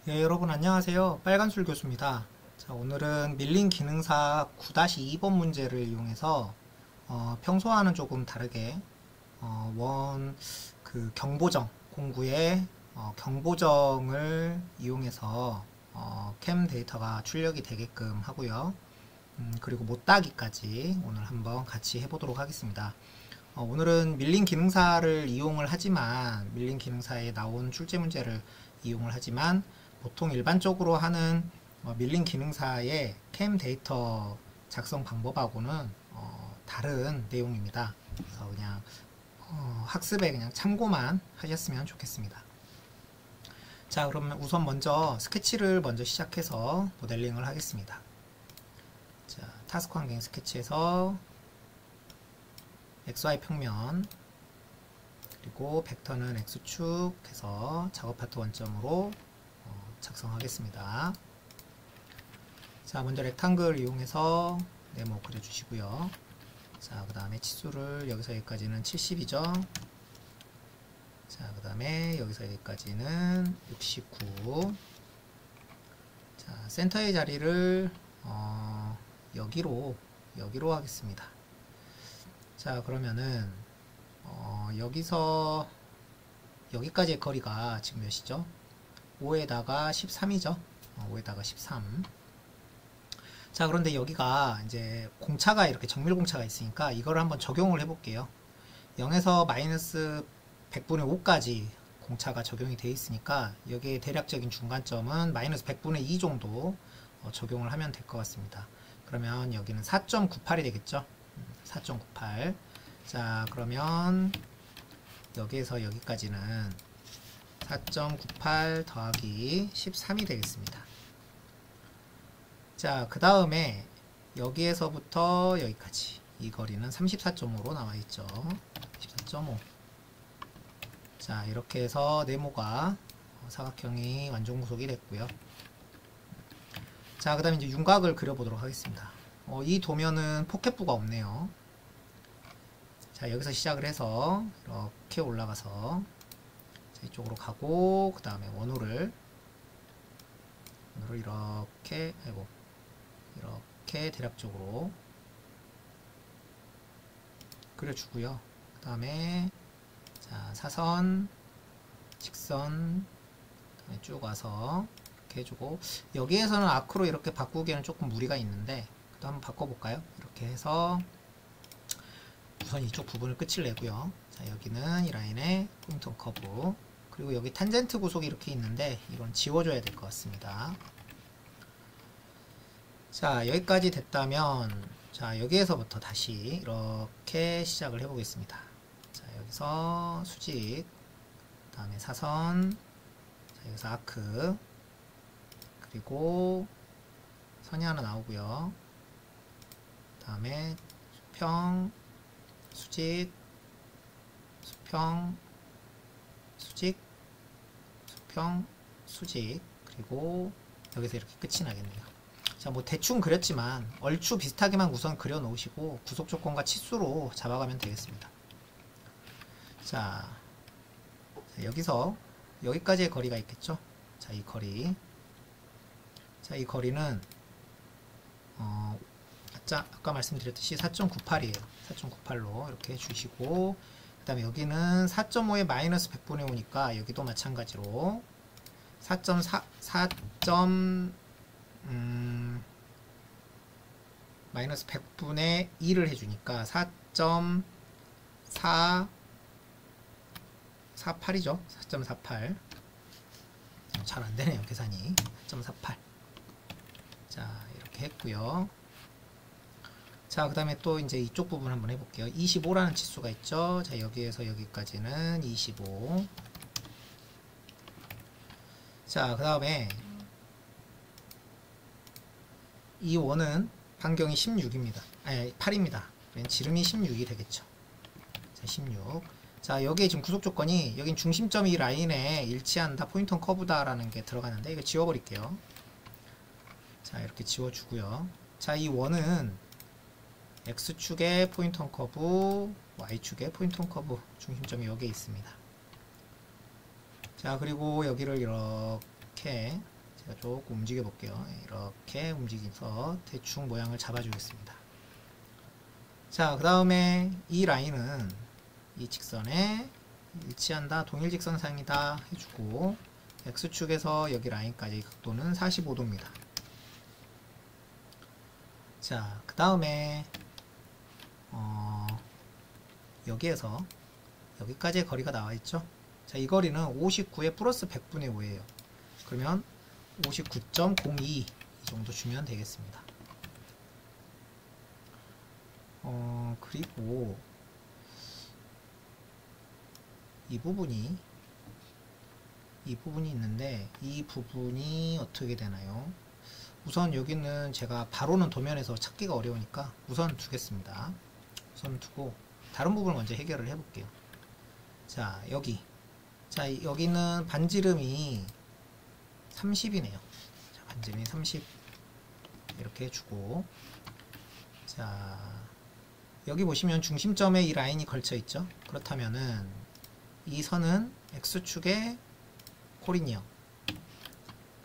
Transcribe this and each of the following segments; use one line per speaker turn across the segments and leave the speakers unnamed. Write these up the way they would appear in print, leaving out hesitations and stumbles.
예, 여러분 안녕하세요. 빨간술 교수입니다. 자, 오늘은 밀린 기능사 9-2번 문제를 이용해서 평소와는 조금 다르게 경보정 공구의 경보정을 이용해서 캠 데이터가 출력이 되게끔 하고요. 그리고 못따기까지 오늘 한번 같이 해보도록 하겠습니다. 오늘은 밀린 기능사를 이용을 하지만 밀린 기능사에 나온 출제 문제를 이용을 하지만 보통 일반적으로 하는 밀린 기능사의 캠 데이터 작성 방법하고는 다른 내용입니다. 그래서 그냥 학습에 그냥 참고만 하셨으면 좋겠습니다. 자, 그러면 우선 먼저 스케치를 먼저 시작해서 모델링을 하겠습니다. 자, 타스크 환경 스케치에서 XY 평면 그리고 벡터는 X축 해서 작업 파트 원점으로 작성하겠습니다. 자, 먼저 렉탱글 이용해서 네모 그려주시고요. 자, 그 다음에 치수를 여기서 여기까지는 70이죠. 자, 그 다음에 여기서 여기까지는 69. 자, 센터의 자리를 여기로 하겠습니다. 자, 그러면은 여기서 여기까지의 거리가 지금 몇이죠? 5에다가 13이죠. 5에다가 13. 자, 그런데 여기가 이제 공차가 이렇게 정밀 공차가 있으니까 이걸 한번 적용을 해볼게요. 0에서 마이너스 100분의 5까지 공차가 적용이 되어 있으니까 여기에 대략적인 중간점은 마이너스 100분의 2 정도 적용을 하면 될 것 같습니다. 그러면 여기는 4.98이 되겠죠. 4.98. 자, 그러면 여기에서 여기까지는 4.98 더하기 13이 되겠습니다. 자, 그 다음에 여기에서부터 여기까지 이 거리는 34.5로 나와 있죠. 34.5. 자, 이렇게 해서 네모가 사각형이 완전 구속이 됐고요. 자, 그 다음에 이제 윤곽을 그려보도록 하겠습니다. 이 도면은 포켓부가 없네요. 자, 여기서 시작을 해서 이렇게 올라가서 이쪽으로 가고 그 다음에 원호를 이렇게 대략적으로 그려주고요. 그 다음에 자, 사선, 직선 쭉 와서 이렇게 해주고 여기에서는 아크로 이렇게 바꾸기에는 조금 무리가 있는데 또 한번 바꿔볼까요? 이렇게 해서 우선 이쪽 부분을 끝을 내고요. 자, 여기는 이 라인의 포인터 커브 그리고 여기 탄젠트 구속이 이렇게 있는데 이건 지워줘야 될 것 같습니다. 자, 여기까지 됐다면 자, 여기에서부터 다시 이렇게 시작을 해보겠습니다. 자, 여기서 수직 그 다음에 사선 자, 여기서 아크 그리고 선이 하나 나오고요. 그 다음에 수평 수직 수평 수직 수평 수직 그리고 여기서 이렇게 끝이 나겠네요. 자, 뭐 대충 그렸지만 얼추 비슷하게만 우선 그려 놓으시고 구속 조건과 치수로 잡아가면 되겠습니다. 자, 여기서 여기까지의 거리가 있겠죠. 자, 이 거리 자, 이 거리는 아까 말씀드렸듯이 4.98이에요 4.98로 이렇게 주시고 그 다음에 여기는 4.5에 마이너스 100분의 5니까 여기도 마찬가지로 4.4 마이너스 100분의 2를 해주니까 4.448이죠. 4.48 잘 안되네요 계산이. 4.48 자, 이렇게 했고요. 자, 그 다음에 또 이제 이쪽 부분 한번 해볼게요. 25라는 치수가 있죠. 자, 여기에서 여기까지는 25. 자, 그 다음에 이 원은 반경이 16입니다. 아니, 8입니다. 지름이 16이 되겠죠. 자, 16. 자, 여기에 지금 구속 조건이 여긴 중심점이 이 라인에 일치한다, 포인터 커브다 라는 게 들어가는데 이거 지워버릴게요. 자, 이렇게 지워주고요. 자, 이 원은 X축의 포인터 커브, Y축의 포인터 커브 중심점이 여기에 있습니다. 자, 그리고 여기를 이렇게 이렇게 제가 조금 움직여 볼게요. 이렇게 움직여서 대충 모양을 잡아주겠습니다. 자, 그 다음에 이 라인은 이 직선에 일치한다, 동일직선상이다 해주고, X축에서 여기 라인까지 각도는 45도입니다. 자, 그 다음에 여기에서 여기까지의 거리가 나와 있죠. 자, 이 거리는 59에 플러스 100분의 5예요. 그러면 59.02 이 정도 주면 되겠습니다. 그리고 이 부분이 있는데, 이 부분이 어떻게 되나요? 우선 여기는 제가 바로는 도면에서 찾기가 어려우니까 우선 두겠습니다. 우선 두고 다른 부분을 먼저 해결을 해 볼게요. 자, 여기는 반지름이 30이네요. 자, 반지름이 30 이렇게 해주고, 자, 여기 보시면 중심점에 이 라인이 걸쳐 있죠. 그렇다면은 이 선은 X축의 코리니어,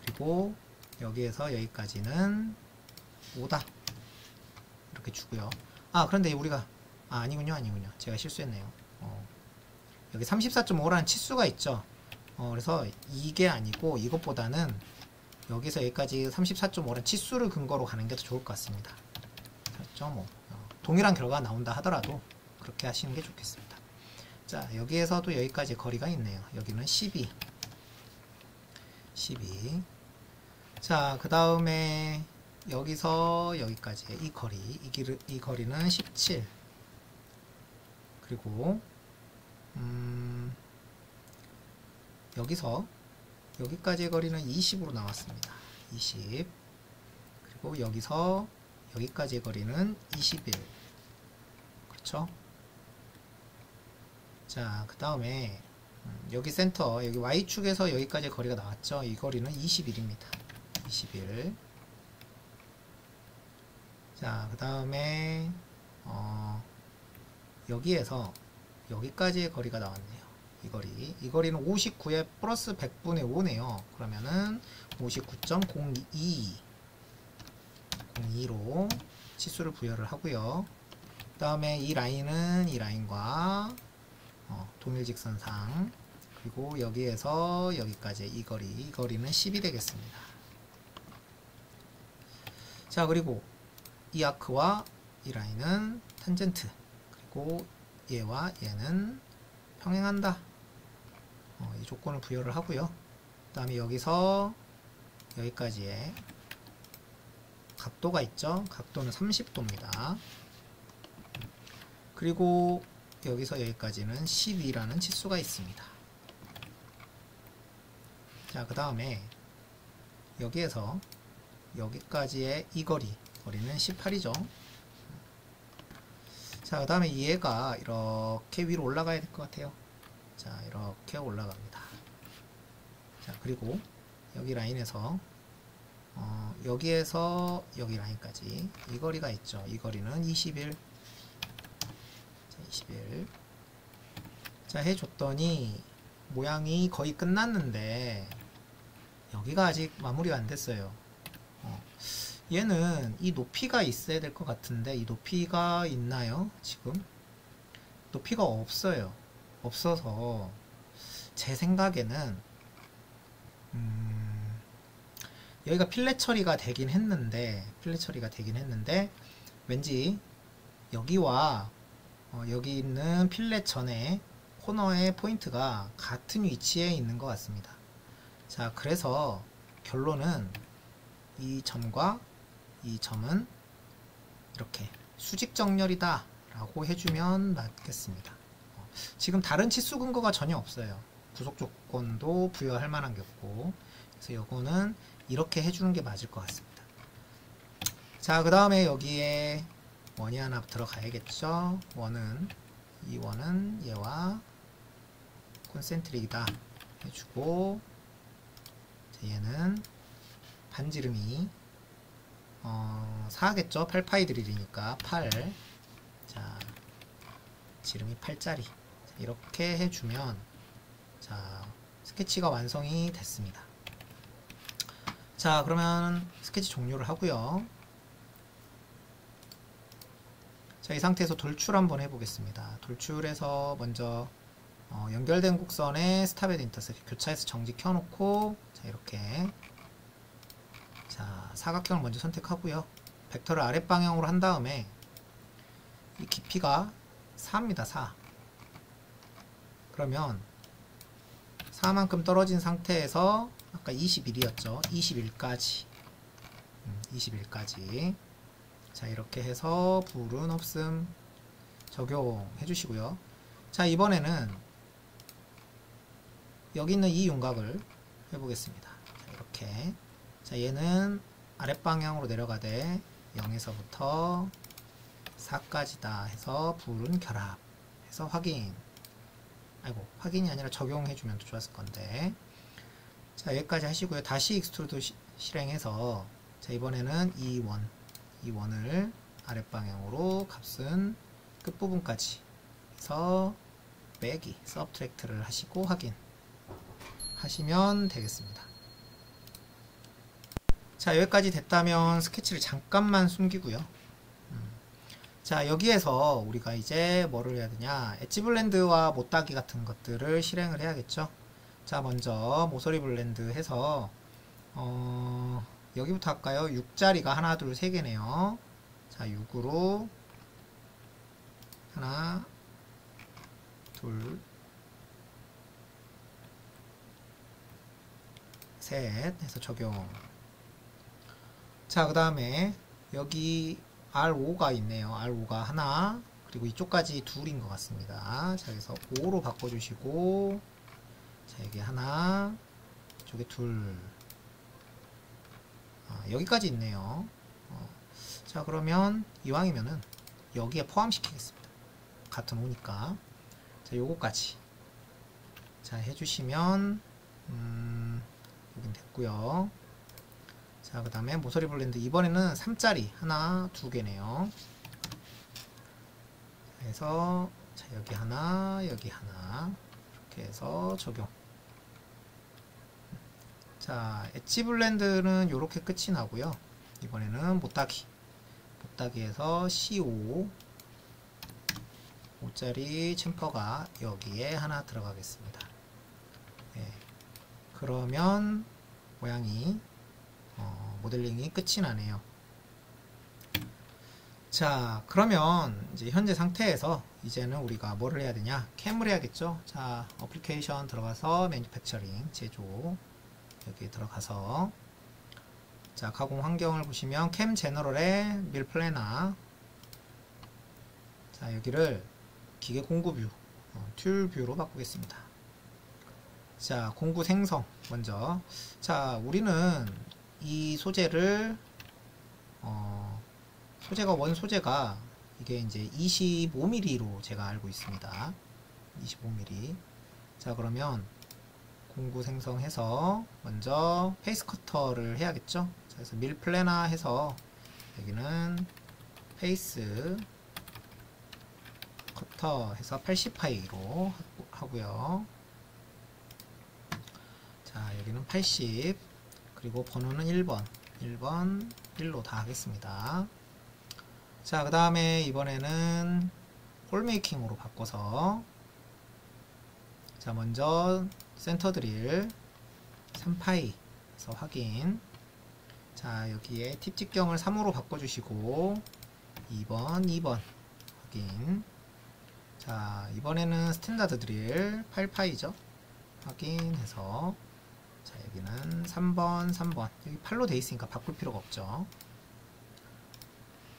그리고 여기에서 여기까지는 5다 이렇게 주고요. 그런데 우리가 아니군요. 제가 실수했네요. 여기 34.5라는 치수가 있죠. 그래서 이게 아니고 이것보다는 여기서 여기까지 34.5라는 치수를 근거로 가는 게 더 좋을 것 같습니다. 4.5. 동일한 결과가 나온다 하더라도 그렇게 하시는 게 좋겠습니다. 자, 여기에서도 여기까지 거리가 있네요. 여기는 12. 자, 그 다음에 여기서 여기까지의 이 거리는 17. 그리고 여기서 여기까지의 거리는 20으로 나왔습니다. 20. 그리고 여기서 여기까지의 거리는 21. 그렇죠? 자, 그 다음에 여기 센터, 여기 Y축에서 여기까지의 거리가 나왔죠? 이 거리는 21입니다. 21. 자, 그 다음에 여기에서 여기까지의 거리가 나왔네요. 이 거리는 59에 플러스 100분의 5네요. 그러면은 59.02로 치수를 부여를 하고요. 그 다음에 이 라인은 이 라인과 동일직선상, 그리고 여기에서 여기까지 이 거리는 10이 되겠습니다. 자, 그리고 이 아크와 이 라인은 탄젠트, 그리고 얘와 얘는 평행한다. 이 조건을 부여를 하고요. 그 다음에 여기서 여기까지의 각도가 있죠. 각도는 30도입니다. 그리고 여기서 여기까지는 12라는 치수가 있습니다. 자, 그 다음에 여기에서 여기까지의 이 거리는 18이죠. 자, 그 다음에 얘가 이렇게 위로 올라가야 될 것 같아요. 자, 이렇게 올라갑니다. 자, 그리고 여기 라인에서 여기에서 여기 라인까지 이 거리가 있죠. 이 거리는 21. 자, 21. 자, 해줬더니 모양이 거의 끝났는데 여기가 아직 마무리가 안 됐어요. 얘는 이 높이가 있어야 될 것 같은데 이 높이가 있나요? 지금 높이가 없어요. 없어서 제 생각에는 여기가 필렛 처리가 되긴 했는데 왠지 여기와 여기 있는 필렛 전에 코너의 포인트가 같은 위치에 있는 것 같습니다. 자, 그래서 결론은 이 점과 이 점은 이렇게 수직 정렬이다 라고 해주면 맞겠습니다. 지금 다른 치수 근거가 전혀 없어요. 구속 조건도 부여할 만한 게 없고, 그래서 이거는 이렇게 해주는 게 맞을 것 같습니다. 자, 그 다음에 여기에 원이 하나 들어가야겠죠. 이 원은 얘와 콘센트릭이다 해주고, 얘는 반지름이 4겠죠. 8파이 드릴이니까 8. 자, 지름이 8짜리. 이렇게 해주면 자, 스케치가 완성이 됐습니다. 자, 그러면 스케치 종료를 하고요. 자, 이 상태에서 돌출 한번 해보겠습니다. 돌출해서 먼저 연결된 곡선에 스탑 앤 인터셉트 교차해서 정지 켜놓고, 자, 이렇게, 자, 사각형을 먼저 선택하고요. 벡터를 아랫방향으로 한 다음에 이 깊이가 4입니다. 4. 그러면 4만큼 떨어진 상태에서 아까 21이었죠. 21까지 21까지 자, 이렇게 해서 불은 없음 적용해 주시고요. 자, 이번에는 여기 있는 이 윤곽을 해보겠습니다. 자, 이렇게, 자, 얘는 아랫방향으로 내려가되 0에서부터 4까지다 해서 불은 결합 해서 확인. 아이고, 확인이 아니라 적용해주면 더 좋았을 건데. 자, 여기까지 하시고요. 다시 익스트루드 실행해서, 자, 이번에는 이 원을 아랫방향으로 값은 끝부분까지 해서 빼기, 서브트랙트를 하시고 확인 하시면 되겠습니다. 자, 여기까지 됐다면 스케치를 잠깐만 숨기고요. 자, 여기에서 우리가 이제 뭐를 해야 되냐, 엣지 블렌드와 못따기 같은 것들을 실행을 해야겠죠. 자, 먼저 모서리 블렌드 해서 여기부터 할까요? 6자리가 하나 둘 3개네요. 자, 6으로 하나 둘 셋 해서 적용. 자, 그 다음에 여기 R5가 있네요. R5가 하나, 그리고 이쪽까지 둘인 것 같습니다. 자, 그래서 5로 바꿔주시고, 자, 여기 하나, 이쪽에 둘, 여기까지 있네요. 자, 그러면 이왕이면은 여기에 포함시키겠습니다. 같은 5니까. 자, 요거까지. 자, 해주시면, 여긴 됐고요. 자, 그 다음에 모서리 블렌드 이번에는 3자리 하나 2개네요. 그래서 자, 여기 하나 여기 하나 이렇게 해서 적용. 자, 엣지 블렌드는 이렇게 끝이 나고요. 이번에는 못따기에서 C5 5짜리 챔퍼가 여기에 하나 들어가겠습니다. 네. 그러면 모양이 모델링이 끝이 나네요. 자, 그러면 이제 현재 상태에서 이제는 우리가 뭐를 해야 되냐, 캠을 해야겠죠. 자, 어플리케이션 들어가서 매니팩처링 제조 여기 들어가서, 자, 가공 환경을 보시면 캠 제너럴의 밀 플래너, 자, 여기를 기계 공구 뷰 툴 뷰로 바꾸겠습니다. 자, 공구 생성 먼저. 자, 우리는 이 소재를 원 소재가 이게 이제 25mm로 제가 알고 있습니다. 25mm. 자, 그러면 공구 생성해서 먼저 페이스 커터를 해야겠죠. 자, 그래서 밀 플래너 해서 여기는 페이스 커터 해서 80파이로 하고요. 자, 여기는 80, 그리고 번호는 1번 1로 다 하겠습니다. 자, 그 다음에 이번에는 홀메이킹으로 바꿔서, 자, 먼저 센터 드릴 3파이 해서 확인. 자, 여기에 팁 직경을 3으로 바꿔주시고 2번 확인. 자, 이번에는 스탠다드 드릴 8파이죠. 확인해서, 자, 여기는 3번 여기 8로 돼 있으니까 바꿀 필요가 없죠.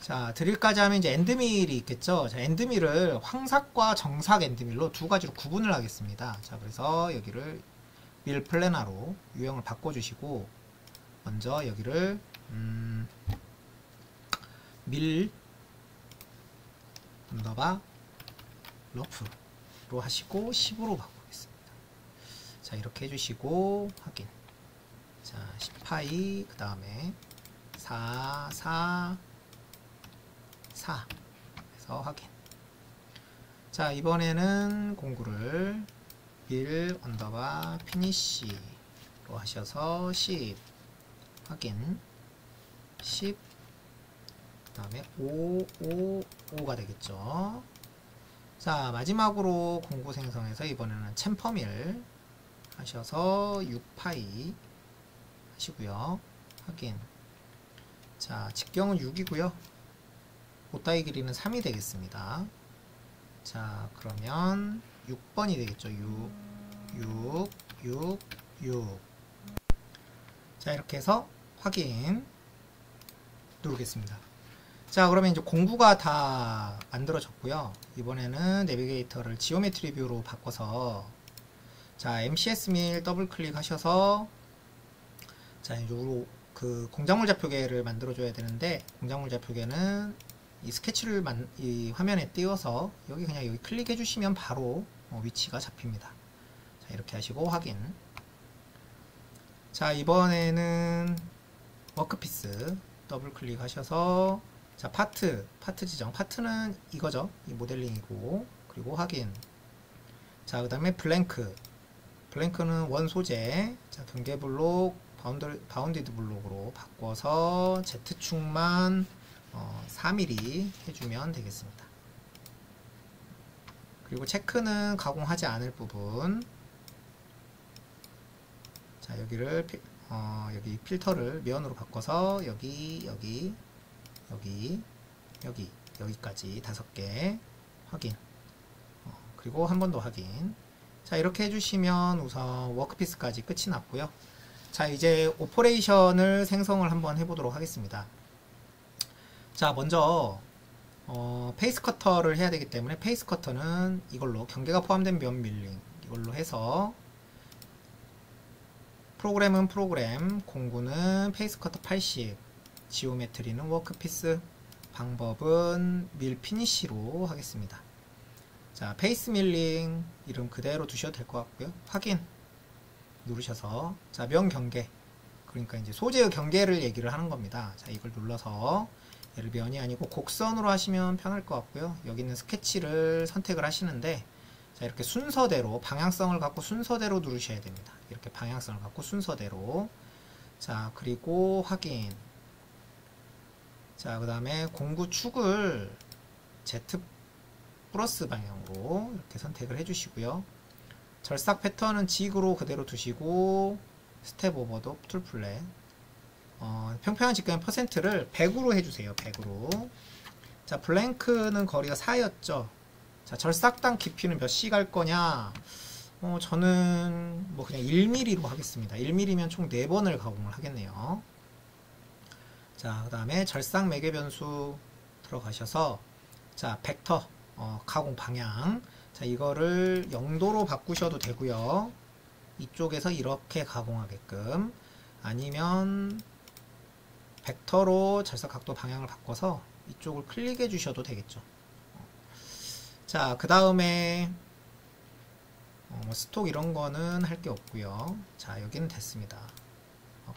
자, 드릴까지 하면 이제 엔드밀이 있겠죠. 자, 엔드밀을 황삭과 정삭 엔드밀로 두 가지로 구분을 하겠습니다. 자, 그래서 여기를 밀 플래너로 유형을 바꿔주시고, 먼저 여기를 밀 언더바 러프로 하시고 10으로 바꾸겠습니다. 자, 이렇게 해주시고 확인. 자, 10파이 그 다음에 4 해서 확인. 자, 이번에는 공구를 밀 언더바 피니쉬로 하셔서 10 확인. 10, 그 다음에 5, 5, 5가 되겠죠. 자, 마지막으로 공구 생성해서 이번에는 챔퍼밀 하셔서 6파이 하시고요. 확인. 자, 직경은 6이고요. 보따이 길이는 3이 되겠습니다. 자, 그러면 6번이 되겠죠. 6, 6, 6, 6. 자, 이렇게 해서 확인 누르겠습니다. 자, 그러면 이제 공구가 다 만들어졌고요. 이번에는 내비게이터를 지오메트리 뷰로 바꿔서 자, MCS 밀 더블 클릭하셔서 자, 이쪽으로 그 공작물 좌표계를 만들어 줘야 되는데, 공작물 좌표계는 이 스케치를 이 화면에 띄워서 여기 그냥 여기 클릭해 주시면 바로 위치가 잡힙니다. 자, 이렇게 하시고 확인. 자, 이번에는 워크피스 더블 클릭하셔서 자, 파트 지정. 파트는 이거죠. 이 모델링이고, 그리고 확인. 자, 그 다음에 블랭크는 원 소재. 자, 경계 블록 바운디드 블록으로 바꿔서 Z축만 4mm 해주면 되겠습니다. 그리고 체크는 가공하지 않을 부분. 자, 여기를 여기 필터를 면으로 바꿔서 여기까지 5개 확인. 그리고 한 번 더 확인. 자, 이렇게 해주시면 우선 워크피스까지 끝이 났고요. 자, 이제 오퍼레이션을 생성을 한번 해보도록 하겠습니다. 자, 먼저 페이스 커터를 해야 되기 때문에 페이스 커터는 이걸로 경계가 포함된 면 밀링 이걸로 해서 프로그램은 프로그램, 공구는 페이스 커터 80, 지오메트리는 워크피스, 방법은 밀 피니쉬로 하겠습니다. 자, 페이스 밀링 이름 그대로 두셔도 될 것 같고요. 확인 누르셔서 자, 면 경계, 그러니까 이제 소재의 경계를 얘기를 하는 겁니다. 자, 이걸 눌러서 얘를 면이 아니고 곡선으로 하시면 편할 것 같고요. 여기 있는 스케치를 선택을 하시는데 자, 이렇게 순서대로 방향성을 갖고 순서대로 누르셔야 됩니다. 이렇게 방향성을 갖고 순서대로. 자, 그리고 확인. 자, 그 다음에 공구 축을 Z 플러스 방향으로 이렇게 선택을 해주시고요. 절삭 패턴은 직으로 그대로 두시고 스텝 오버도 툴 플랫 평평한 직경의 퍼센트를 100으로 해주세요. 100으로. 자, 블랭크는 거리가 4였죠. 자, 절삭당 깊이는 몇 시 갈 거냐? 저는 뭐 그냥 1mm로 하겠습니다. 1mm면 총 4번을 가공을 하겠네요. 자, 그 다음에 절삭 매개 변수 들어가셔서 자, 벡터 가공 방향. 자, 이거를 0도로 바꾸셔도 되고요. 이쪽에서 이렇게 가공하게끔, 아니면 벡터로 절삭 각도 방향을 바꿔서 이쪽을 클릭해 주셔도 되겠죠. 자, 그 다음에 스톡 이런 거는 할 게 없고요. 자, 여기는 됐습니다.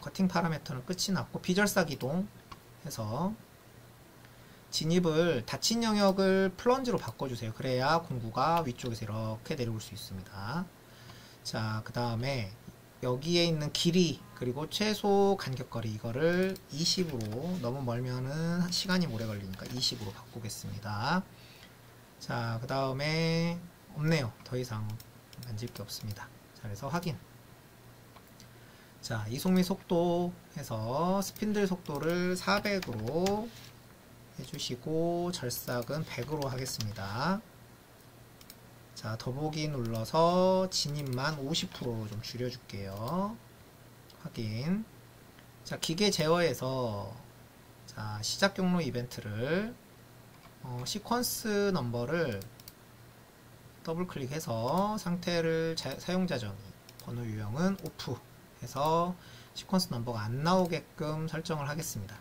커팅 파라미터는 끝이 났고, 비절삭 이동 해서 진입을 닫힌 영역을 플런지로 바꿔주세요. 그래야 공구가 위쪽에서 이렇게 내려올 수 있습니다. 자, 그 다음에 여기에 있는 길이 그리고 최소 간격거리 이거를 20으로, 너무 멀면은 시간이 오래 걸리니까 20으로 바꾸겠습니다. 자, 그 다음에 없네요. 더 이상 만질 게 없습니다. 자, 그래서 확인. 자, 이속 및 속도 해서 스핀들 속도를 400으로 해주시고 절삭은 100으로 하겠습니다. 자, 더보기 눌러서 진입만 50%로 좀 줄여줄게요. 확인. 자, 기계 제어에서 자, 시작 경로 이벤트를 시퀀스 넘버를 더블 클릭해서 상태를 사용자 정의, 번호 유형은 오프 해서 시퀀스 넘버가 안 나오게끔 설정을 하겠습니다.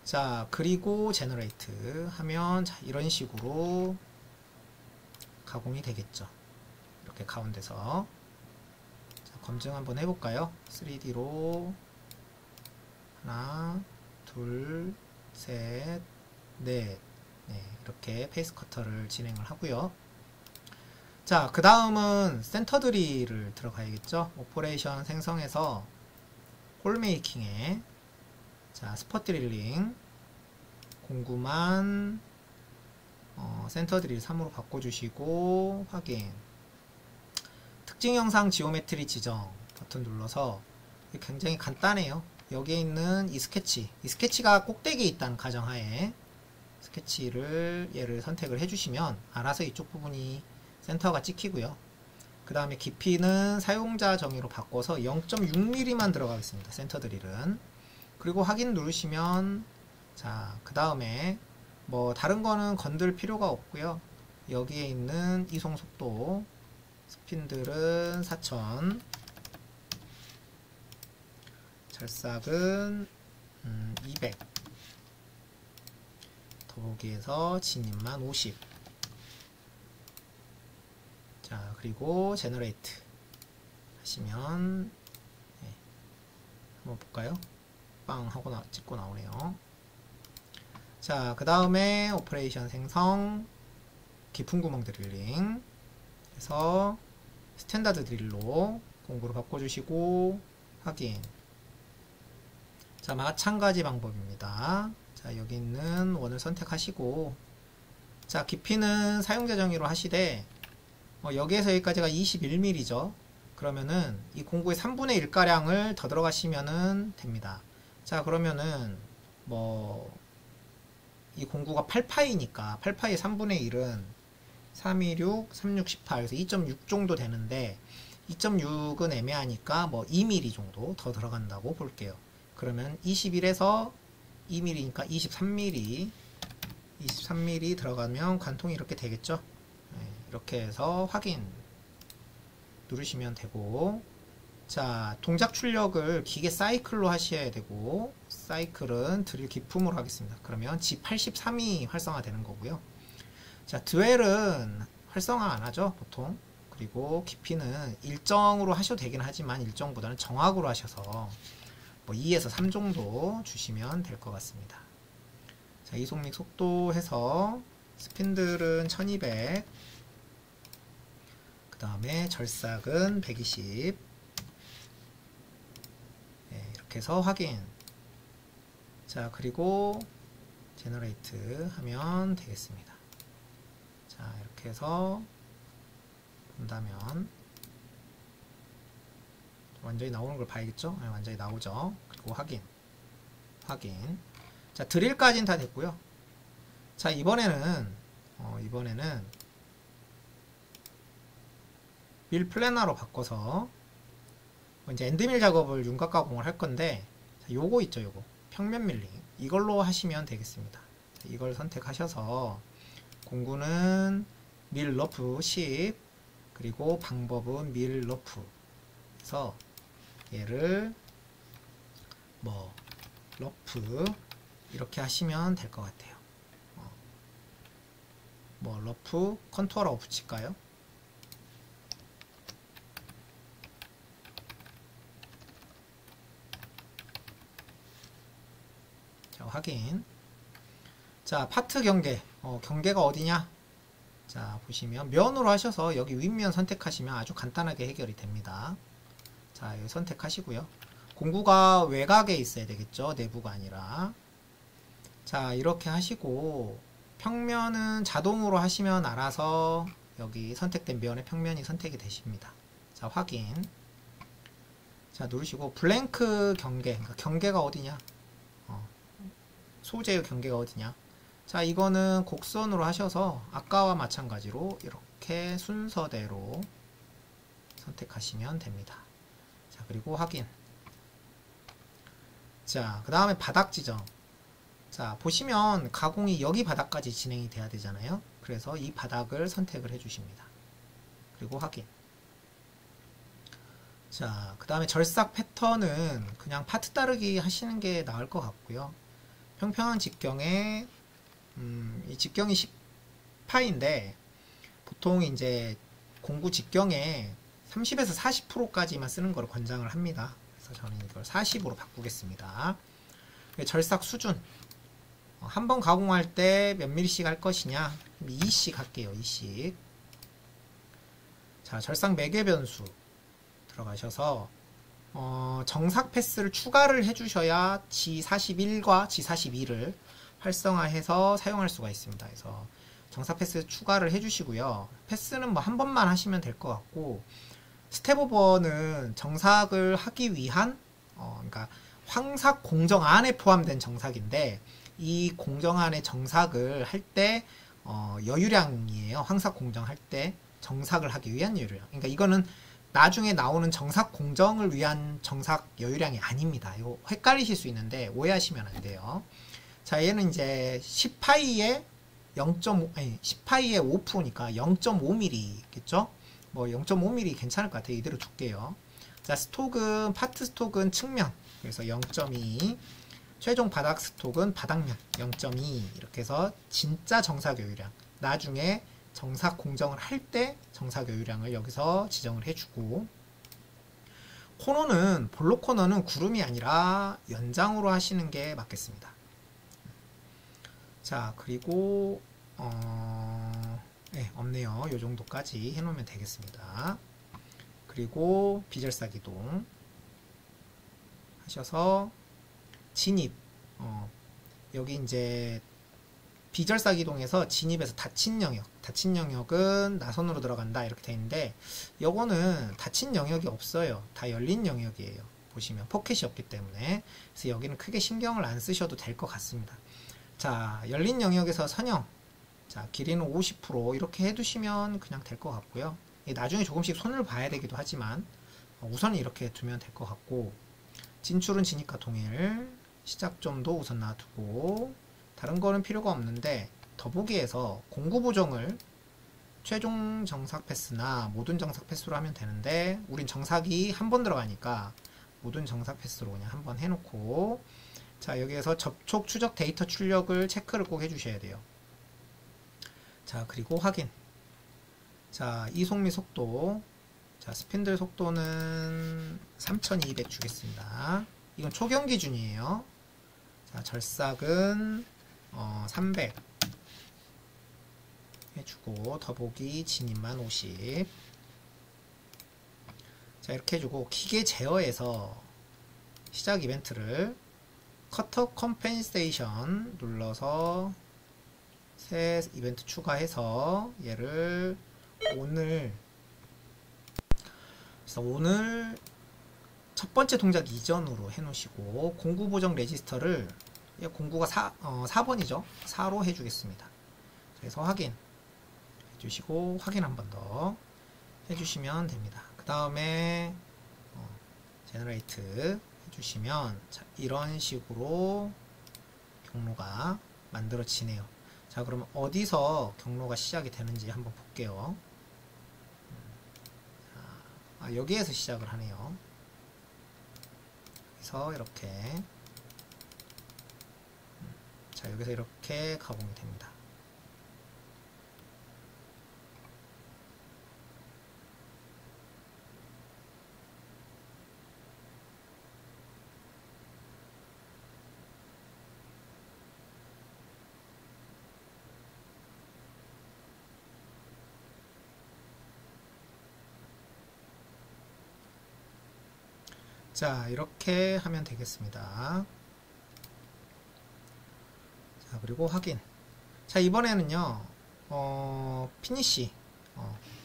자, 그리고 제너레이트 하면 자, 이런 식으로 가공이 되겠죠. 이렇게 가운데서. 자, 검증 한번 해볼까요? 3D로 하나, 둘, 셋, 넷. 네, 이렇게 페이스 커터를 진행을 하고요. 자, 그 다음은 센터 드릴을 들어가야겠죠. 오퍼레이션 생성해서 홀메이킹에 자 스팟 드릴링 공구만 센터 드릴 3으로 바꿔주시고 확인. 특징 영상 지오메트리 지정 버튼 눌러서 굉장히 간단해요. 여기에 있는 이 스케치가 꼭대기에 있다는 가정하에 스케치를 얘를 선택을 해주시면 알아서 이쪽 부분이 센터가 찍히고요. 그 다음에 깊이는 사용자 정의로 바꿔서 0.6mm만 들어가겠습니다. 센터 드릴은. 그리고 확인 누르시면 자 그 다음에 뭐 다른 거는 건들 필요가 없고요. 여기에 있는 이송 속도 스핀들은 4000, 절삭은 200, 더보기에서 진입만 50. 자 그리고 제너레이트 하시면 네, 한번 볼까요? 빵 하고 찍고 나오네요. 자 그 다음에 오퍼레이션 생성 깊은 구멍 드릴링 해서 스탠다드 드릴로 공구를 바꿔주시고 확인. 자 마찬가지 방법입니다. 자 여기 있는 원을 선택하시고 자 깊이는 사용자 정의로 하시되 여기에서 여기까지가 21mm죠. 그러면은 이 공구의 3분의 1가량을 더 들어가시면은 됩니다. 자 그러면은 뭐 이 공구가 8파이니까 8파이의 3분의 1은 326, 36, 18 그래서 2.6 정도 되는데 2.6은 애매하니까 뭐 2mm 정도 더 들어간다고 볼게요. 그러면 21에서 2mm니까 23mm 들어가면 관통이 이렇게 되겠죠. 네, 이렇게 해서 확인 누르시면 되고 자 동작 출력을 기계 사이클로 하셔야 되고 사이클은 드릴 기품으로 하겠습니다. 그러면 G83이 활성화 되는 거고요. 자 드웰은 활성화 안 하죠 보통. 그리고 깊이는 일정으로 하셔도 되긴 하지만 일정보다는 정확으로 하셔서 뭐 2에서 3 정도 주시면 될 것 같습니다. 자 이송믹 속도 해서 스핀들은 1200, 그 다음에 절삭은 120. 네, 이렇게 해서 확인. 자 그리고 제너레이트 하면 되겠습니다. 자 이렇게 해서 본다면 완전히 나오는 걸 봐야겠죠? 네, 완전히 나오죠. 그리고 확인. 자 드릴까지는 다 됐고요. 자 이번에는 밀 플래너로 바꿔서 이제 엔드밀 작업을 윤곽 가공을 할 건데 자, 요거 있죠, 요거 평면 밀링 이걸로 하시면 되겠습니다. 이걸 선택하셔서 공구는 밀 러프 10 그리고 방법은 밀 러프 그래서 얘를 뭐 러프 이렇게 하시면 될 것 같아요. 뭐 러프 컨투어라고 붙일까요? 자 확인. 자 파트 경계 경계가 어디냐. 자 보시면 면으로 하셔서 여기 윗면 선택하시면 아주 간단하게 해결이 됩니다. 자 여기 선택하시고요. 공구가 외곽에 있어야 되겠죠, 내부가 아니라. 자 이렇게 하시고 평면은 자동으로 하시면 알아서 여기 선택된 면의 평면이 선택이 되십니다. 자 확인. 자 누르시고 블랭크 경계, 그러니까 경계가 어디냐, 소재의 경계가 어디냐. 자 이거는 곡선으로 하셔서 아까와 마찬가지로 이렇게 순서대로 선택하시면 됩니다. 자 그리고 확인. 자 그 다음에 바닥 지정. 자 보시면 가공이 여기 바닥까지 진행이 돼야 되잖아요. 그래서 이 바닥을 선택을 해 주십니다. 그리고 확인. 자 그 다음에 절삭 패턴은 그냥 파트 따르기 하시는 게 나을 것 같고요. 평평한 직경에 이 직경이 10파인데 보통 이제 공구 직경에 30에서 40%까지만 쓰는 걸 권장을 합니다. 그래서 저는 이걸 40으로 바꾸겠습니다. 절삭 수준 한 번 가공할 때 몇 밀리씩 할 것이냐, 2씩 할게요. 2씩. 자 절삭 매개 변수 들어가셔서 정삭 패스를 추가를 해주셔야 G41과 G42를 활성화해서 사용할 수가 있습니다. 그래서 정삭 패스 추가를 해주시고요. 패스는 뭐 한 번만 하시면 될 것 같고, 스텝 오버는 정삭을 하기 위한 그러니까 황삭 공정 안에 포함된 정삭인데, 이 공정 안에 정삭을 할 때 여유량이에요. 황삭 공정 할 때 정삭을 하기 위한 여유량. 그러니까 이거는 나중에 나오는 정삭 공정을 위한 정삭 여유량이 아닙니다. 이거 헷갈리실 수 있는데 오해하시면 안 돼요. 자, 얘는 이제 10파이에 0.5, 아니 10파이에 5%니까 0.5mm겠죠? 뭐 0.5mm 괜찮을 것 같아요. 이대로 둘게요. 자, 스톡은 파트 스톡은 측면, 그래서 0.2, 최종 바닥 스톡은 바닥면 0.2, 이렇게 해서 진짜 정삭 여유량, 나중에 정삭 공정을 할 때 정삭 여유량을 여기서 지정을 해주고, 코너는 볼록 코너는 구름이 아니라 연장으로 하시는 게 맞겠습니다. 자, 그리고 네, 없네요. 요 정도까지 해놓으면 되겠습니다. 그리고 비절사 기동 하셔서 진입, 여기 이제 비절사 기동에서 진입에서 닫힌 영역은 나선으로 들어간다 이렇게 되어 있는데, 요거는 닫힌 영역이 없어요. 다 열린 영역이에요. 보시면 포켓이 없기 때문에. 그래서 여기는 크게 신경을 안 쓰셔도 될 것 같습니다. 자, 열린 영역에서 선형, 자, 길이는 50% 이렇게 해두시면 그냥 될 것 같고요. 나중에 조금씩 손을 봐야 되기도 하지만 우선 이렇게 두면 될 것 같고, 진출은 진입과 동일, 시작점도 우선 놔두고, 다른 거는 필요가 없는데, 더보기에서 공구 보정을 최종 정삭 패스나 모든 정삭 패스로 하면 되는데, 우린 정삭이 한 번 들어가니까 모든 정삭 패스로 그냥 한번 해놓고, 자, 여기에서 접촉 추적 데이터 출력을 체크를 꼭 해주셔야 돼요. 자, 그리고 확인. 자, 이속 및 속도. 자, 스핀들 속도는 3200 주겠습니다. 이건 초경 기준이에요. 자, 절삭은 300 해주고, 더보기 진입만 50. 자, 이렇게 해주고, 기계 제어에서 시작 이벤트를 커터 컴펜세이션 눌러서 새 이벤트 추가해서 얘를 오늘 첫 번째 동작 이전으로 해놓으시고, 공구 보정 레지스터를 공구가 4번이죠. 4로 해주겠습니다. 그래서 확인 해주시고, 확인 한 번 더 해주시면 됩니다. 그 다음에 제너레이트 해주시면, 자, 이런 식으로 경로가 만들어지네요. 자, 그러면 어디서 경로가 시작이 되는지 한번 볼게요. 자, 여기에서 시작을 하네요. 그래서 이렇게, 자, 여기서 이렇게 가공이 됩니다. 자, 이렇게 하면 되겠습니다. 자, 그리고 확인. 자, 이번에는요,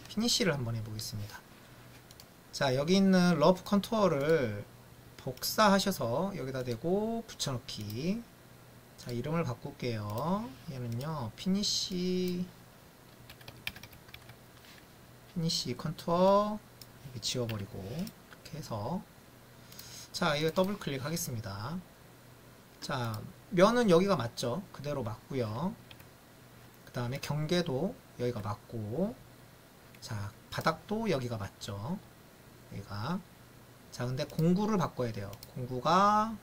피니쉬를 한번 해보겠습니다. 자, 여기 있는 러프 컨투어를 복사하셔서 여기다 대고 붙여넣기. 자, 이름을 바꿀게요. 얘는요, 피니쉬 컨투어 여기 지워버리고, 이렇게 해서, 자, 이거 더블 클릭 하겠습니다. 자, 면은 여기가 맞죠? 그대로 맞고요. 그 다음에 경계도 여기가 맞고, 자, 바닥도 여기가 맞죠? 여기가. 자, 근데 공구를 바꿔야 돼요. 공구가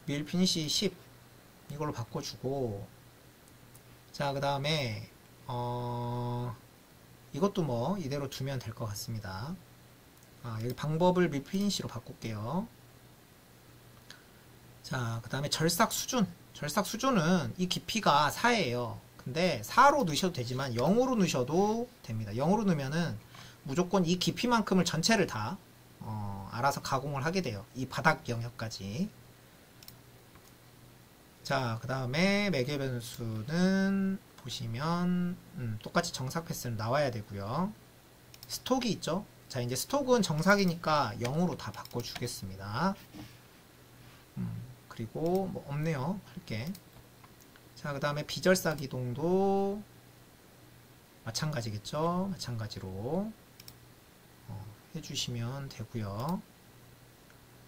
밀 피니시 10 이걸로 바꿔주고, 자, 그 다음에 이것도 뭐 이대로 두면 될 것 같습니다. 여기 방법을 밀 피니시로 바꿀게요. 자, 그 다음에 절삭 수준은 이 깊이가 4예요. 근데 4로 넣으셔도 되지만 0으로 넣으셔도 됩니다. 0으로 넣으면은 무조건 이 깊이만큼을 전체를 다 알아서 가공을 하게 돼요. 이 바닥 영역까지. 자, 그 다음에 매개 변수는 보시면 똑같이 정삭 패스는 나와야 되고요. 스톡이 있죠. 자, 이제 스톡은 정삭이니까 0으로 다 바꿔주겠습니다. 그리고 뭐 없네요. 할게. 자, 그 다음에 비절삭 이동도 마찬가지겠죠. 마찬가지로 해주시면 되고요.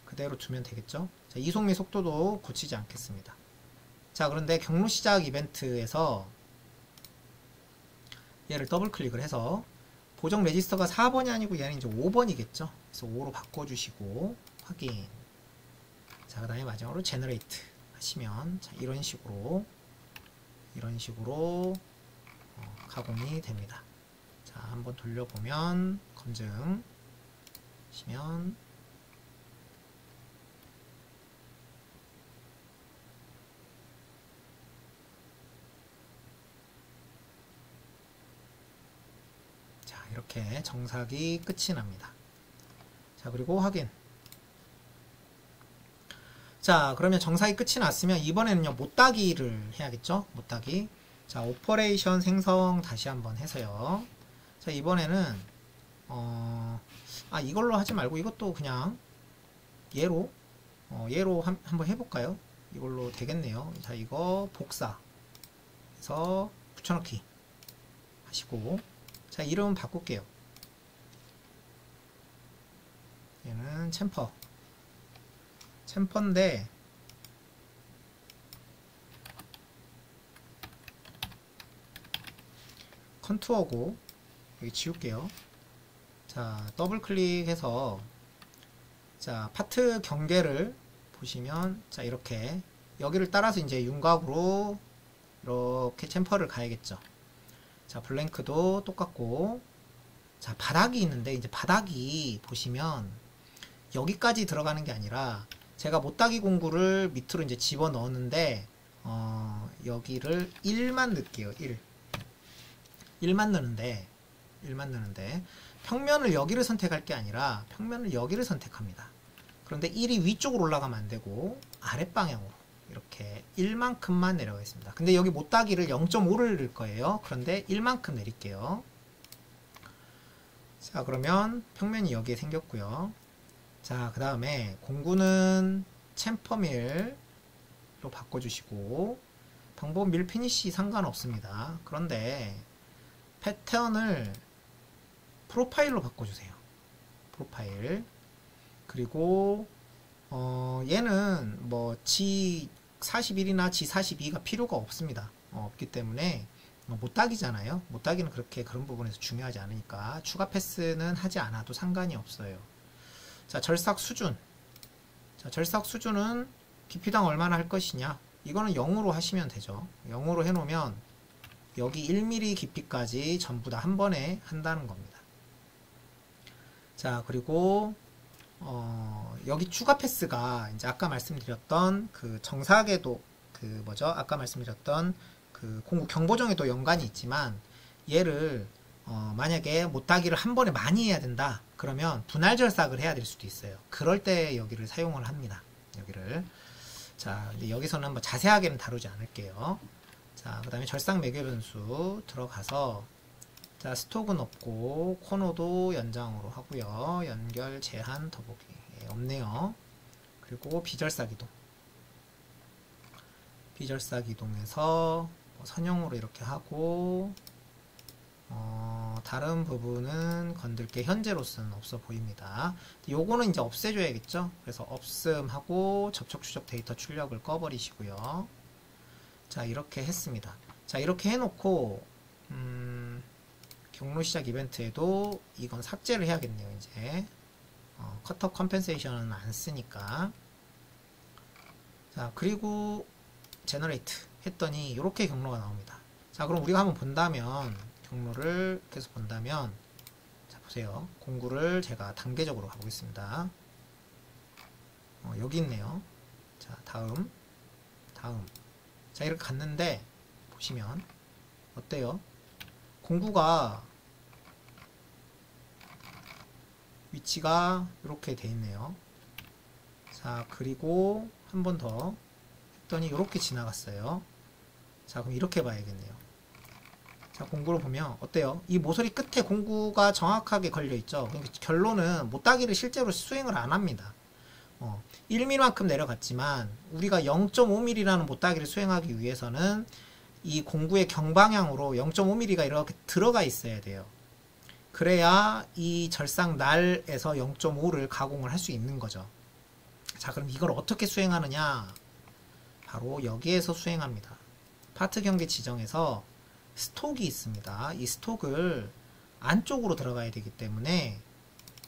그대로 두면 되겠죠. 자, 이송미 속도도 고치지 않겠습니다. 자, 그런데 경로 시작 이벤트에서 얘를 더블 클릭을 해서 보정 레지스터가 4번이 아니고 얘는 이제 5번이겠죠. 그래서 5로 바꿔주시고 확인. 자, 그 다음에 마지막으로 제너레이트 하시면 자, 이런 식으로 가공이 됩니다. 자, 한번 돌려보면 검증 하시면 자, 이렇게 정삭이 끝이 납니다. 자, 그리고 확인. 자, 그러면 정삭이 끝이 났으면 이번에는요 못따기를 해야겠죠. 못따기. 자, 오퍼레이션 생성 다시 한번 해서요. 자, 이번에는 이걸로 하지 말고 이것도 그냥 얘로 한번 해볼까요? 이걸로 되겠네요. 자, 이거 복사 해서 붙여넣기 하시고, 자, 이름 바꿀게요. 얘는 챔퍼인데 컨투어고 여기 지울게요. 자, 더블 클릭해서 자, 파트 경계를 보시면 자, 이렇게 여기를 따라서 이제 윤곽으로 이렇게 챔퍼를 가야겠죠. 자, 블랭크도 똑같고, 자, 바닥이 있는데 이제 바닥이 보시면 여기까지 들어가는 게 아니라 제가 못따기 공구를 밑으로 이제 집어 넣었는데 여기를 1만 넣을게요. 1만 넣는데 평면을 여기를 선택할 게 아니라 평면을 여기를 선택합니다. 그런데 1이 위쪽으로 올라가면 안 되고 아랫방향으로 이렇게 1만큼만 내려가겠습니다. 근데 여기 못따기를 0.5를 넣을 거예요. 그런데 1만큼 내릴게요. 자, 그러면 평면이 여기에 생겼고요. 자, 그 다음에 공구는 챔퍼밀로 바꿔주시고, 방법 밀 피니시 상관없습니다. 그런데 패턴을 프로파일로 바꿔주세요. 프로파일. 그리고 얘는 뭐 G41이나 G42가 필요가 없습니다. 없기 때문에 못따기잖아요. 못따기는 그런 부분에서 중요하지 않으니까 추가 패스는 하지 않아도 상관이 없어요. 자, 절삭 수준. 자, 절삭 수준은 깊이당 얼마나 할 것이냐. 이거는 0으로 하시면 되죠. 0으로 해놓으면 여기 1mm 깊이까지 전부 다 한 번에 한다는 겁니다. 자, 그리고 여기 추가 패스가 이제 아까 말씀드렸던 그 정삭에도 아까 말씀드렸던 그 공구 경보정에도 연관이 있지만 얘를 만약에 못따기를 한 번에 많이 해야 된다. 그러면 분할 절삭을 해야 될 수도 있어요. 그럴 때 여기를 사용을 합니다. 여기를. 자, 근데 여기서는 뭐 자세하게는 다루지 않을게요. 자, 그 다음에 절삭 매개 변수 들어가서 자, 스톡은 없고 코너도 연장으로 하고요. 연결 제한 더보기 없네요. 그리고 비절삭 이동. 비절삭 이동해서 선형으로 이렇게 하고 다른 부분은 건들 게 현재로서는 없어 보입니다. 요거는 이제 없애줘야겠죠. 그래서 없음하고 접촉 추적 데이터 출력을 꺼버리시고요. 자, 이렇게 했습니다. 자, 이렇게 해놓고 경로 시작 이벤트에도 이건 삭제를 해야겠네요. 이제 커터 컴펜세이션은 안 쓰니까. 자, 그리고 제너레이트 했더니 이렇게 경로가 나옵니다. 자, 그럼 우리가 한번 본다면 경로를 계속 본다면 자, 보세요. 공구를 제가 단계적으로 가보겠습니다. 여기 있네요. 자, 다음. 자, 이렇게 갔는데 보시면 어때요? 공구가 위치가 이렇게 돼 있네요. 자, 그리고 한 번 더 했더니 이렇게 지나갔어요. 자, 그럼 이렇게 봐야겠네요. 자, 공구를 보면 어때요? 이 모서리 끝에 공구가 정확하게 걸려 있죠. 그러니까 결론은 못따기를 실제로 수행을 안 합니다. 1mm만큼 내려갔지만 우리가 0.5mm라는 못따기를 수행하기 위해서는 이 공구의 경방향으로 0.5mm가 이렇게 들어가 있어야 돼요. 그래야 이 절상 날에서 0.5를 가공을 할 수 있는 거죠. 자, 그럼 이걸 어떻게 수행하느냐? 바로 여기에서 수행합니다. 파트 경계 지정에서 스톡이 있습니다. 이 스톡을 안쪽으로 들어가야 되기 때문에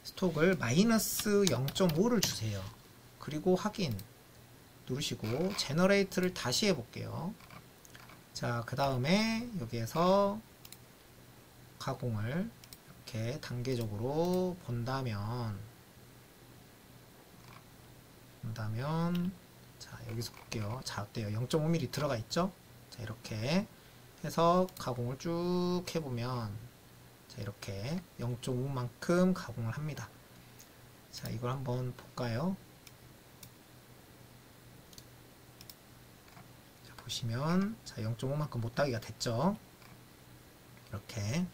스톡을 마이너스 0.5를 주세요. 그리고 확인 누르시고 제너레이트를 다시 해볼게요. 자, 그 다음에 여기에서 가공을 이렇게 단계적으로 본다면 자, 여기서 볼게요. 자, 어때요? 0.5mm 들어가 있죠? 자, 이렇게 해서 가공을 쭉 해보면 자, 이렇게 0.5만큼 가공을 합니다. 자, 이걸 한번 볼까요? 자, 보시면 자, 0.5만큼 못따기가 됐죠? 이렇게.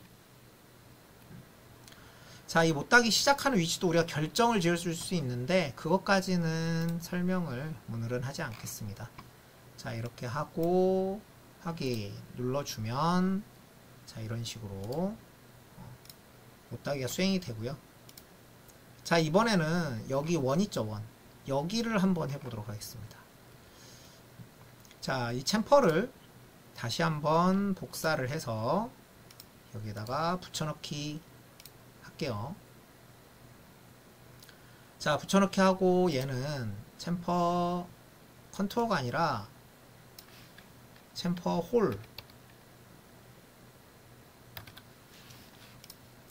자, 이 못따기 시작하는 위치도 우리가 결정을 지을 수 있는데 그것까지는 설명을 오늘은 하지 않겠습니다. 자, 이렇게 하고 확인 눌러주면 자, 이런 식으로 못따기가 수행이 되고요. 자, 이번에는 여기 원 있죠, 원. 여기를 한번 해보도록 하겠습니다. 자, 이 챔퍼를 다시 한번 복사를 해서 여기에다가 붙여넣기 할게요. 자, 붙여넣기 하고 얘는 챔퍼 컨투어가 아니라 챔퍼 홀.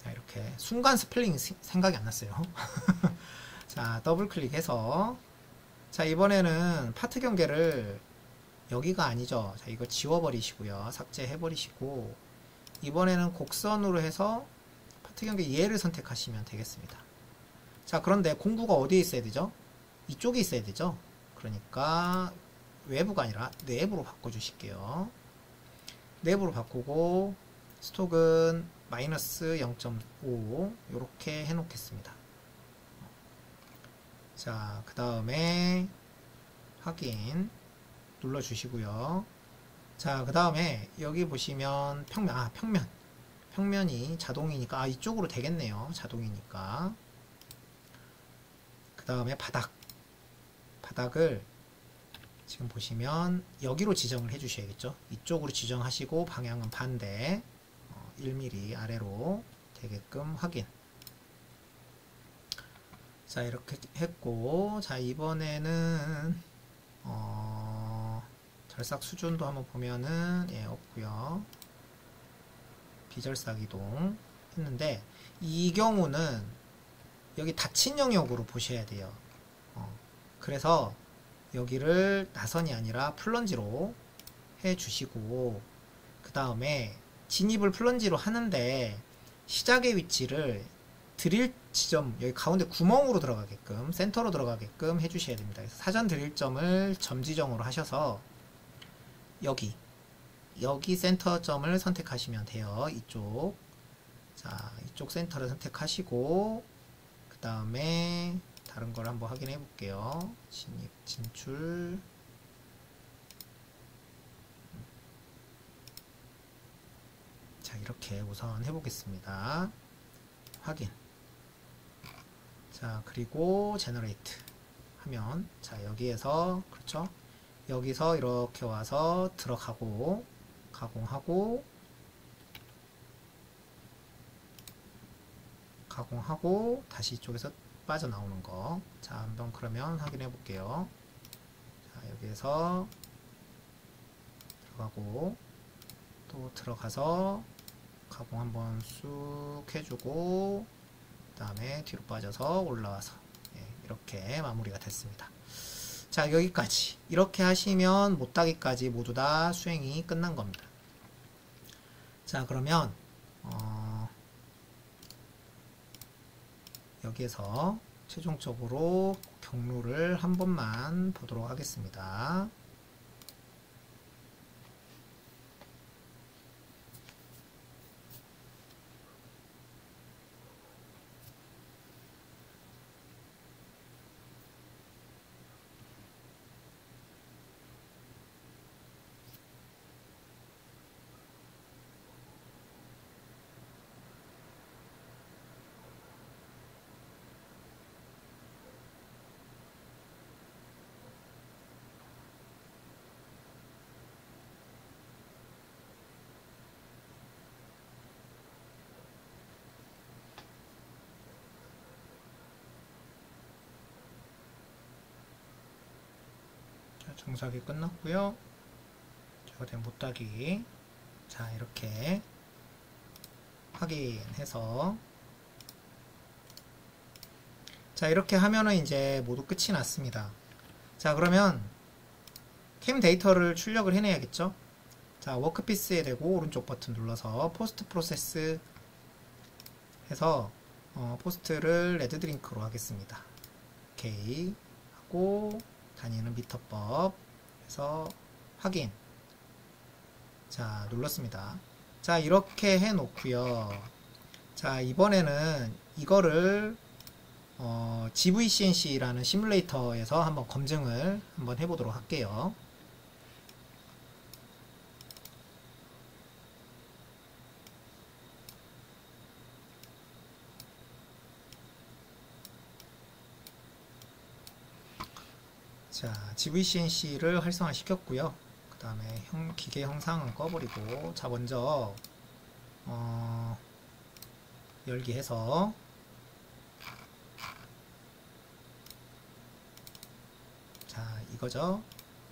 자, 이렇게 순간 스펠링 생각이 안 났어요. 자, 더블 클릭해서 자, 이번에는 파트 경계를 여기가 아니죠. 자, 이거 지워버리시고요. 삭제해버리시고 이번에는 곡선으로 해서 파트 경계 얘를 선택하시면 되겠습니다. 자, 그런데 공구가 어디에 있어야 되죠? 이쪽에 있어야 되죠? 그러니까 외부가 아니라 내부로 바꿔주실게요. 내부로 바꾸고 스톡은 마이너스 0.5 이렇게 해놓겠습니다. 자, 그 다음에 확인 눌러주시고요. 자, 그 다음에 여기 보시면 평면이 자동이니까 이쪽으로 되겠네요. 자동이니까. 그 다음에 바닥을 지금 보시면 여기로 지정을 해 주셔야겠죠. 이쪽으로 지정하시고 방향은 반대 1mm 아래로 되게끔 확인. 자, 이렇게 했고 자, 이번에는 절삭 수준도 한번 보면은 없고요. 비절삭 이동 했는데 이 경우는 여기 닫힌 영역으로 보셔야 돼요. 그래서 여기를 나선이 아니라 플런지로 해 주시고 그 다음에 진입을 플런지로 하는데 시작의 위치를 드릴 지점 여기 가운데 구멍으로 들어가게끔 센터로 들어가게끔 해 주셔야 됩니다. 그래서 사전 드릴점을 점지정으로 하셔서 여기 센터점을 선택하시면 돼요. 이쪽. 자, 이쪽 센터를 선택하시고 그 다음에 다른 걸 한번 확인해 볼게요. 진출. 자, 이렇게 우선 해보겠습니다. 확인. 자, 그리고 제너레이트 하면 자, 여기에서 그렇죠? 여기서 이렇게 와서 들어가고 가공하고 다시 이쪽에서 빠져나오는 거. 자, 한번 그러면 확인해 볼게요. 자, 여기에서 들어가고 또 들어가서 가공 한번 쑥 해주고 그 다음에 뒤로 빠져서 올라와서 이렇게 마무리가 됐습니다. 자, 여기까지 이렇게 하시면 못따기까지 모두 다 수행이 끝난 겁니다. 자, 그러면 여기에서 최종적으로 경로를 한 번만 보도록 하겠습니다. 정삭이 끝났고요. 제거된 못따기. 자, 이렇게 확인해서, 자, 이렇게 하면은 이제 모두 끝이 났습니다. 자, 그러면 캠 데이터를 출력을 해내야겠죠. 자, 워크피스에 대고 오른쪽 버튼 눌러서 포스트 프로세스 해서 포스트를 레드 드링크로 하겠습니다. 오케이 하고 다니는 미터법 해서 확인. 자, 눌렀습니다. 자, 이렇게 해 놓고요. 자, 이번에는 이거를 GVCNC라는 시뮬레이터에서 한번 검증을 한번 해보도록 할게요. 자, GVCNC를 활성화 시켰고요. 그 다음에 기계 형상은 꺼버리고, 자, 먼저 열기 해서, 자, 이거죠.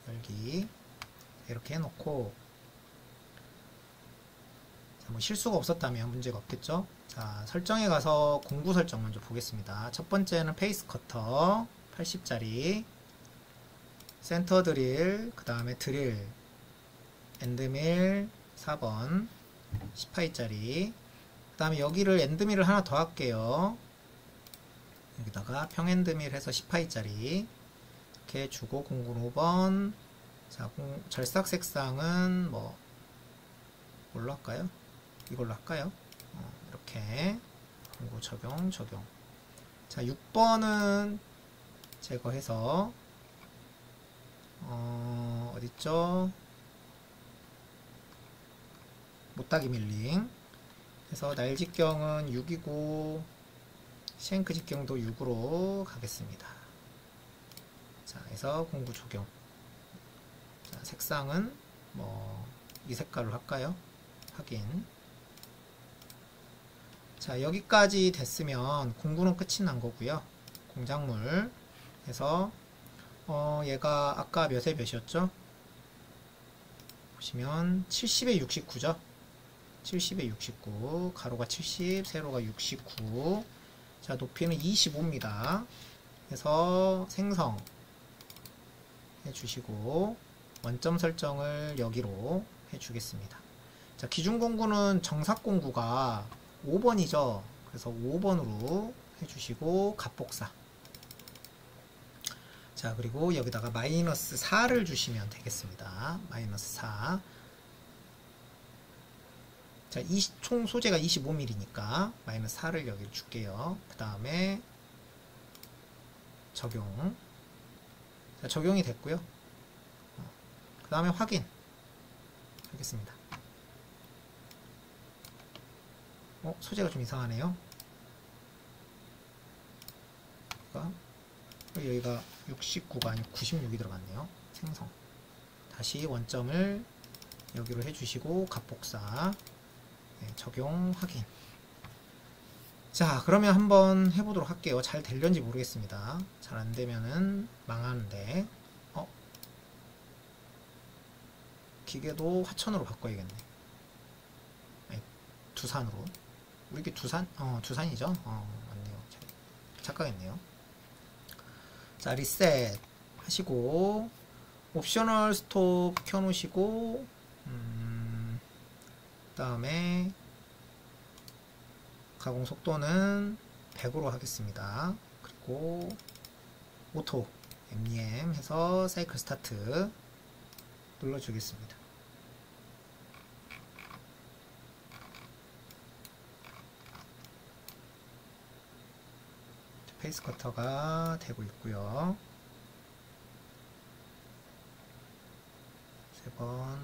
열기 이렇게 해놓고, 자, 뭐 실수가 없었다면 문제가 없겠죠. 자, 설정에 가서 공구 설정 먼저 보겠습니다. 첫 번째는 페이스 커터 80짜리, 센터 드릴, 그 다음에 드릴, 엔드밀 4번 10파이짜리, 그 다음에 여기를 엔드밀을 하나 더 할게요. 여기다가 평엔드밀 해서 10파이짜리 이렇게 주고, 공군 5번. 자, 절삭 색상은 뭐 뭘로 할까요? 이걸로 할까요? 이렇게 공구 적용. 자, 6번은 제거해서 어딨죠? 못따기 밀링 해서 날 직경은 6이고 쉔크 직경도 6으로 가겠습니다. 자, 해서 공구 적용. 자, 색상은 뭐 이 색깔로 할까요? 확인. 자, 여기까지 됐으면 공구는 끝이 난 거고요. 공작물 해서 얘가 아까 몇에 몇이었죠? 보시면 70에 69죠? 70에 69, 가로가 70, 세로가 69. 자, 높이는 25입니다. 그래서 생성 해주시고, 원점 설정을 여기로 해주겠습니다. 자, 기준 공구는 정삭 공구가 5번이죠. 그래서 5번으로 해주시고, 값복사. 자, 그리고 여기다가 마이너스 4를 주시면 되겠습니다. 마이너스 4. 자, 총 소재가 25mm니까 마이너스 4를 여기 줄게요. 그 다음에 적용. 자, 적용이 됐고요. 그 다음에 확인 하겠습니다. 소재가 좀 이상하네요. 여기가 69가 아니고 96이 들어갔네요. 생성. 다시 원점을 여기로 해주시고, 값복사. 네, 적용, 확인. 자, 그러면 한번 해보도록 할게요. 잘 될런지 모르겠습니다. 잘 안되면은 망하는데, 기계도 화천으로 바꿔야겠네. 아니, 두산으로. 우리 게 두산? 두산이죠? 맞네요. 착각했네요. 자, 리셋 하시고, 옵셔널 스톱 켜놓으시고, 그 다음에 가공 속도는 100으로 하겠습니다. 그리고 오토 MEM 해서 사이클 스타트 눌러주겠습니다. 페이스 커터가 되고 있고요. 3번,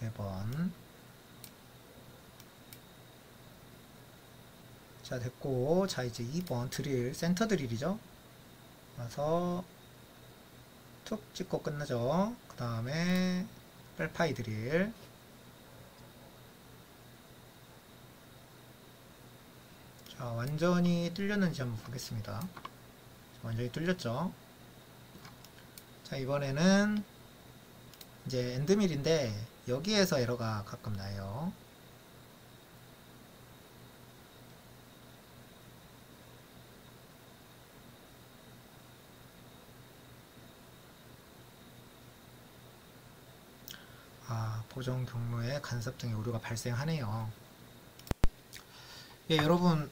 4번. 자, 됐고, 자, 이제 2번 드릴, 센터 드릴이죠. 와서 툭 찍고 끝나죠. 그 다음에 뺄파이 드릴. 자, 완전히 뚫렸는지 한번 보겠습니다. 완전히 뚫렸죠. 자, 이번에는 이제 엔드밀인데 여기에서 에러가 가끔 나요. 보정 경로에 간섭 등의 오류가 발생하네요. 예, 여러분,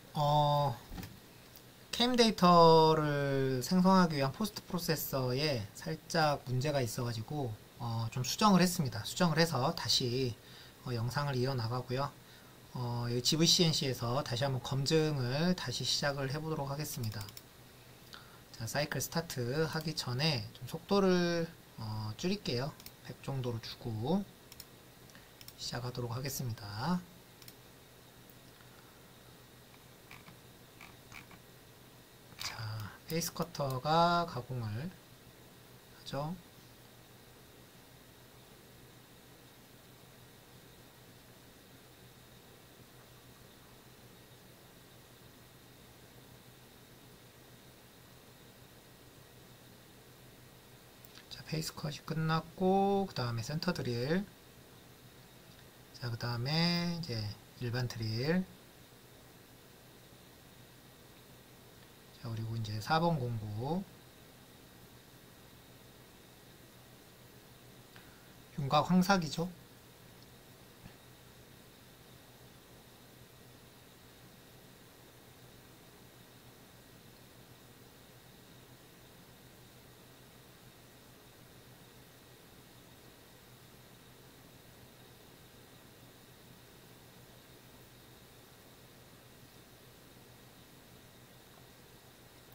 캠 데이터를 생성하기 위한 포스트 프로세서에 살짝 문제가 있어가지고 좀 수정을 했습니다. 수정을 해서 다시 영상을 이어나가고요. 여기 GVCNC에서 다시 한번 검증을 다시 시작을 해보도록 하겠습니다. 자, 사이클 스타트 하기 전에 좀 속도를 줄일게요. 100 정도로 주고 시작하도록 하겠습니다. 자, 페이스 커터가 가공을 하죠. 자, 페이스 컷이 끝났고 그 다음에 센터 드릴. 자, 그 다음에 이제 일반 드릴. 자, 그리고 이제 4번 공구. 윤곽 황삭이죠.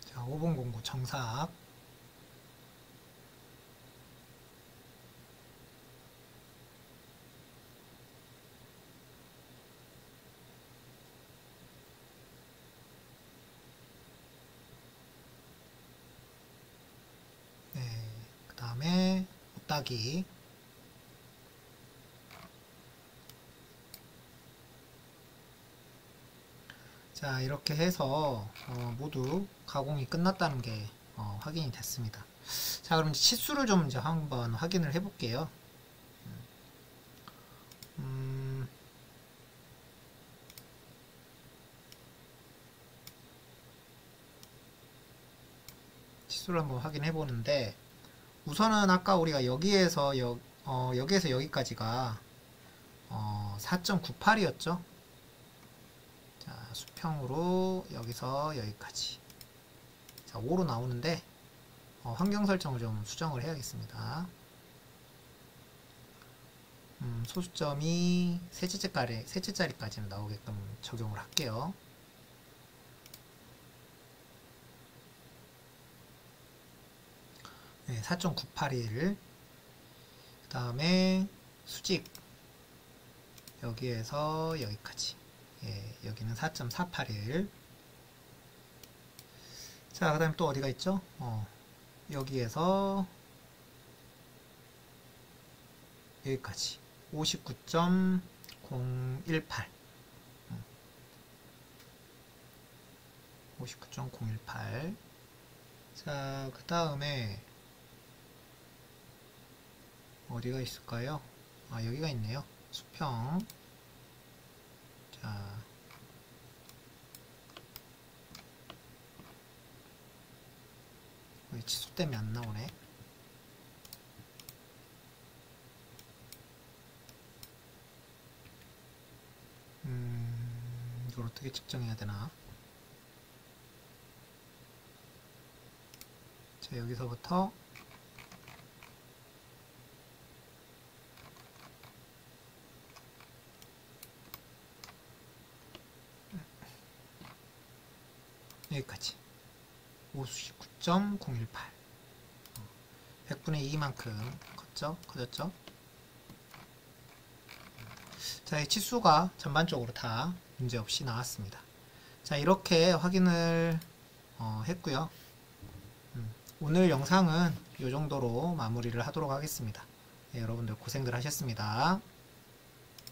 자, 5번 공구 정삭. 네, 그 다음에 옷따기. 자, 이렇게 해서 모두 가공이 끝났다는 게 확인이 됐습니다. 자, 그럼 이제 치수를 좀 이제 한번 확인을 해 볼게요. 치수를 한번 확인해 보는데 우선은 아까 우리가 여기에서 여기에서 여기까지가 4.98이었죠. 자, 수평으로 여기서 여기까지. 자, 5로 나오는데 환경 설정을 좀 수정을 해야겠습니다. 소수점이 셋째짜리까지는 나오게끔 적용을 할게요. 네, 4.981. 그 다음에 수직 여기에서 여기까지. 예, 여기는 4.481. 자, 그 다음에 또 어디가 있죠? 여기에서 여기까지 59.018. 59.018. 자, 그 다음에 어디가 있을까요? 여기가 있네요. 수평. 자, 여기 치수 때문에 안 나오네. 이거로 어떻게 측정해야 되나? 자, 여기서부터 여기까지 59.018 100분의 2만큼 커졌죠? 자, 이 치수가 전반적으로 다 문제없이 나왔습니다. 자, 이렇게 확인을 했고요. 오늘 영상은 이 정도로 마무리를 하도록 하겠습니다. 네, 여러분들 고생들 하셨습니다.